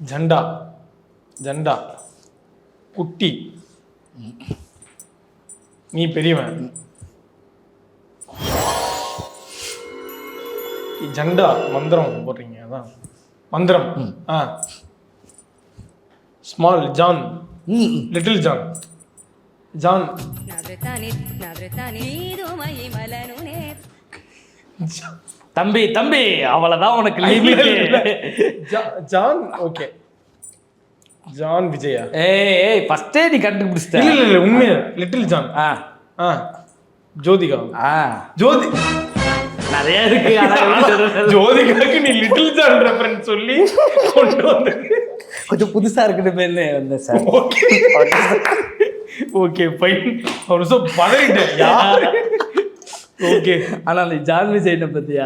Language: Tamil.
ஜண்டா ஜண்டா குட்டி நீ பெரியவன். ஜண்டா மந்திரம் போடுறீங்க அதான் மந்திரம். Small John little John John தம்பி தம்பி அவ்வளவுதான் உனக்கு limit. John okay John Vijaya. ஏய் ஃபர்ஸ்டே நீ கண்டுபிடிச்சிட்ட. இல்ல உண்மையா லிட்டில் ஜான். ஜோதிகா. ஜோதி நிறைய இருக்கு. ஜோதிகாக்கு நீ லிட்டில் ஜான் ரெஃபரன்ஸ் சொல்லி கொண்டு வந்து கொஞ்சம் புதுசா இருக்குன்னு பேர்ல வந்தேன் சார். Okay fine. ஒரு நிமிஷம் பதறிட்டேன் யார். ஓகே ஆனா அந்த ஜான் விஜய் பத்தியா